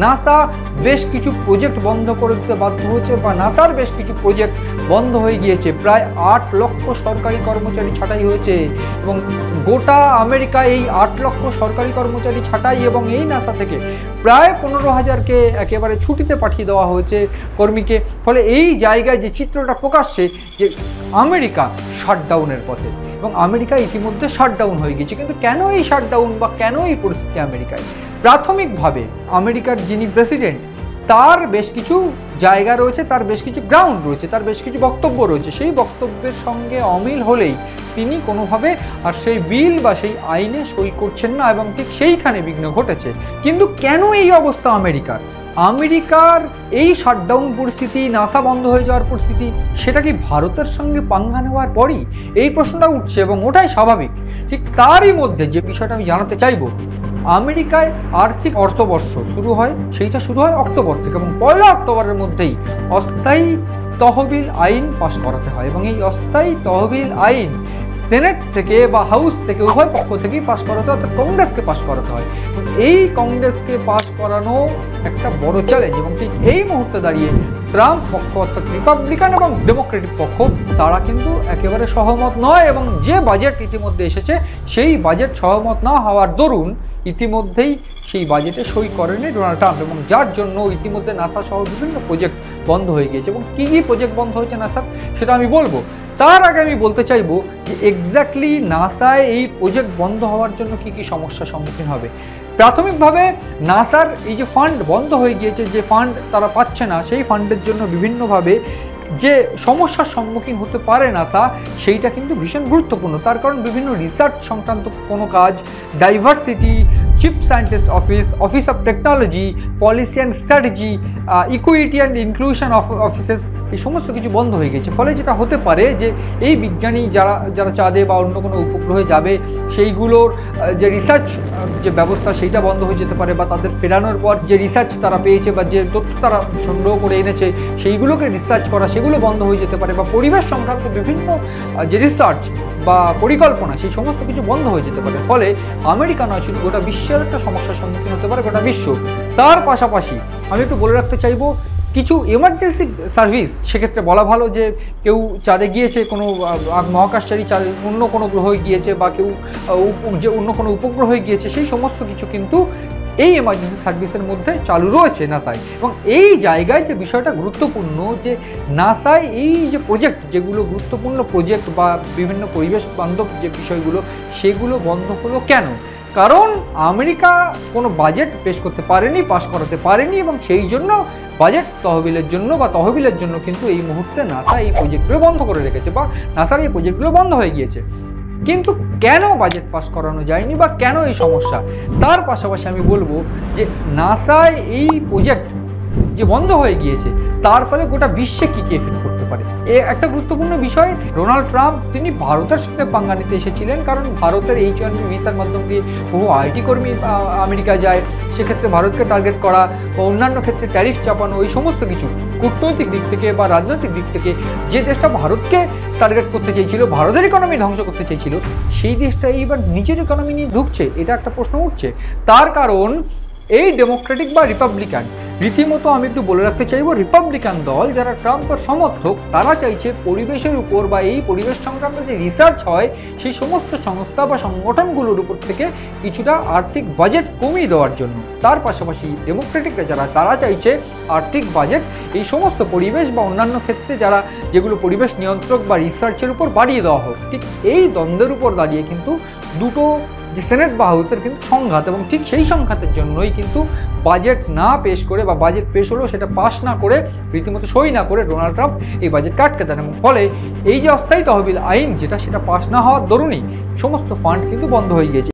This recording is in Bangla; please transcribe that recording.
নাসা বেশ কিছু প্রজেক্ট বন্ধ করে দিতে বাধ্য হয়েছে বা নাসার বেশ কিছু প্রজেক্ট বন্ধ হয়ে গিয়েছে। প্রায় 8 লক্ষ সরকারি কর্মচারী ছাঁটাই হয়েছে এবং গোটা আমেরিকা এই 8 লক্ষ সরকারি কর্মচারী ছাঁটাই এবং এই নাসা থেকে প্রায় 15,000কে একেবারে ছুটিতে পাঠিয়ে দেওয়া হয়েছে কর্মীকে। ফলে এই জায়গায় যে চিত্রটা প্রকাশ্যে যে আমেরিকা শাটডাউনের পথে এবং আমেরিকা ইতিমধ্যে শাটডাউন হয়ে গেছে। কিন্তু কেন এই শাটডাউন বা কেন এই পরিস্থিতি আমেরিকায়? প্রাথমিকভাবে আমেরিকার যিনি প্রেসিডেন্ট তার বেশ কিছু জায়গা রয়েছে, তার বেশ কিছু গ্রাউন্ড রয়েছে, তার বেশ কিছু বক্তব্য রয়েছে। সেই বক্তব্যের সঙ্গে অমিল হলেই তিনি কোনোভাবে আর সেই বিল বা সেই আইনে সই করছেন না এবং ঠিক সেইখানে বিঘ্ন ঘটেছে। কিন্তু কেন এই অবস্থা আমেরিকার? আমেরিকার এই শাটডাউন পরিস্থিতি, নাসা বন্ধ হয়ে যাওয়ার পরিস্থিতি, সেটা কি ভারতের সঙ্গে পাঙ্গা নেওয়ার পরই? এই প্রশ্নটা উঠছে এবং ওটাই স্বাভাবিক। ঠিক তারই মধ্যে যে বিষয়টা আমি জানাতে চাইব, আমেরিকায় আর্থিক অর্থবর্ষ শুরু হয়, সেইটা শুরু হয় অক্টোবর থেকে এবং 1 অক্টোবরের মধ্যেই অস্থায়ী তহবিল আইন পাশ করাতে হয় এবং এই অস্থায়ী তহবিল আইন সেনেট থেকে বা হাউস থেকে উভয় পক্ষ থেকেই পাশ করাতে হয়, অর্থাৎ কংগ্রেসকে পাশ করাতে হয়। এই কংগ্রেসকে পাশ করানো একটা বড় চ্যালেঞ্জ এবং ঠিক এই মুহূর্তে দাঁড়িয়ে ট্রাম্প পক্ষ অর্থাৎ রিপাবলিকান এবং ডেমোক্রেটিক পক্ষ তারা কিন্তু একেবারে সহমত নয় এবং যে বাজেট ইতিমধ্যে এসেছে সেই বাজেট সহমত না হওয়ার দরুন ইতিমধ্যেই সেই বাজেটে সই করেনি ডোনাল্ড ট্রাম্প এবং যার জন্য ইতিমধ্যে নাসা সহ বিভিন্ন প্রজেক্ট বন্ধ হয়ে গিয়েছে। এবং কী কী প্রজেক্ট বন্ধ হয়েছে নাসার সেটা আমি বলবো। তার আগে আমি বলতে চাইবো যে এক্স্যাক্টলি নাসায় এই প্রজেক্ট বন্ধ হওয়ার জন্য কী কী সমস্যার সম্মুখীন হবে। প্রাথমিকভাবে নাসার এই যে ফান্ড বন্ধ হয়ে গিয়েছে, যে ফান্ড তারা পাচ্ছে না, সেই ফান্ডের জন্য বিভিন্নভাবে যে সমস্যার সম্মুখীন হতে পারে নাসা, সেইটা কিন্তু ভীষণ গুরুত্বপূর্ণ। তার কারণ বিভিন্ন রিসার্চ সংক্রান্ত কোনো কাজ, diversity, chief scientist office, office of technology, policy and strategy, equity and inclusion offices, এই সমস্ত কিছু বন্ধ হয়ে গেছে। ফলে যেটা হতে পারে যে এই বিজ্ঞানী যারা চাঁদে বা অন্য কোনো উপগ্রহে যাবে সেইগুলোর যে রিসার্চ যে ব্যবস্থা সেইটা বন্ধ হয়ে যেতে পারে, বা তাদের ফেরানোর পর যে রিসার্চ তারা পেয়েছে বা যে তথ্য তারা সংগ্রহ করে এনেছে সেইগুলোকে রিসার্চ করা সেগুলো বন্ধ হয়ে যেতে পারে, বা পরিবেশ সংক্রান্ত বিভিন্ন যে রিসার্চ বা পরিকল্পনা সেই সমস্ত কিছু বন্ধ হয়ে যেতে পারে। ফলে আমেরিকা নয় শুধু গোটা বিশ্বের একটা সমস্যার সম্মুখীন হতে পারে গোটা বিশ্ব। তার পাশাপাশি আমি একটু বলে রাখতে চাইবো কিছু এমার্জেন্সি সার্ভিস, সেক্ষেত্রে বলা ভালো যে কেউ চাঁদে গিয়েছে, কোনো মহাকাশচারী অন্য কোনো গ্রহে গিয়েছে বা কেউ যে অন্য কোনো উপগ্রহে গিয়েছে, সেই সমস্ত কিছু কিন্তু এই এমার্জেন্সি সার্ভিসের মধ্যে চালু রয়েছে নাসায়। এবং এই জায়গায় যে বিষয়টা গুরুত্বপূর্ণ যে নাসায় এই যে প্রজেক্ট, যেগুলো গুরুত্বপূর্ণ প্রজেক্ট বা বিভিন্ন পরিবেশ বান্ধব যে বিষয়গুলো, সেগুলো বন্ধ হলো কেন? কারণ আমেরিকা কোনো বাজেট পেশ করতে পারেনি, পাশ করাতে পারেনি এবং সেই জন্য বাজেট তহবিলের জন্য কিন্তু এই মুহূর্তে নাসা এই প্রজেক্টগুলো বন্ধ করে রেখেছে বা নাসার এই প্রজেক্টগুলো বন্ধ হয়ে গিয়েছে। কিন্তু কেন বাজেট পাস করানো যায়নি বা কেন এই সমস্যা, তার পাশাপাশি আমি বলবো যে নাসায় এই প্রজেক্ট যে বন্ধ হয়ে গিয়েছে তার ফলে গোটা বিশ্বে কী কী এফেক্ট করতে পারে। একটা গুরুত্বপূর্ণ বিষয়, ডোনাল্ড ট্রাম্প তিনি ভারতের সঙ্গে পাঙ্গা নিতে এসেছিলেন, কারণ ভারতের H-1B ভিসার মাধ্যম দিয়ে বহু আইটি কর্মী আমেরিকা যায়, সেক্ষেত্রে ভারতকে টার্গেট করা বা অন্যান্য ক্ষেত্রে ট্যারিফ চাপানো, এই সমস্ত কিছু কূটনৈতিক দিক থেকে বা রাজনৈতিক দিক থেকে যে দেশটা ভারতকে টার্গেট করতে চেয়েছিল, ভারতের ইকোনমি ধ্বংস করতে চেয়েছিল, সেই দেশটা এইবার নিজের ইকোনমি নিয়ে ঢুকছে, এটা একটা প্রশ্ন উঠছে। তার কারণ এই ডেমোক্রেটিক বা রিপাবলিকান, রীতিমতো আমি একটু বলে রাখতে চাইবো, রিপাবলিকান দল যারা ট্রাম্পের সমর্থক, তারা চাইছে পরিবেশের উপর বা এই পরিবেশ সংক্রান্ত যে রিসার্চ হয় সেই সমস্ত সংস্থা বা সংগঠনগুলোর উপর থেকে কিছুটা আর্থিক বাজেট কমিয়ে দেওয়ার জন্য। তার পাশাপাশি ডেমোক্রেটিকরা যারা, তারা চাইছে আর্থিক বাজেট এই সমস্ত পরিবেশ বা অন্যান্য ক্ষেত্রে যেগুলো পরিবেশ নিয়ন্ত্রক বা রিসার্চের উপর বাড়িয়ে দেওয়া হোক। ঠিক এই দ্বন্দ্বের উপর দাঁড়িয়ে কিন্তু দুটো যে সেনেট বা হাউসের কিন্তু সংঘাত, এবং ঠিক সেই সংঘাতের জন্যই কিন্তু বাজেট না পেশ করে বা বাজেট পেশ হলেও সেটা পাস না করে, রীতিমতো সই না করে ডোনাল্ড ট্রাম্প এই বাজেটকে আটকে দেন এবং ফলে এই যে অস্থায়ী তহবিল আইন যেটা, সেটা পাস না হওয়ার দরুনই সমস্ত ফান্ড কিন্তু বন্ধ হয়ে গিয়েছে।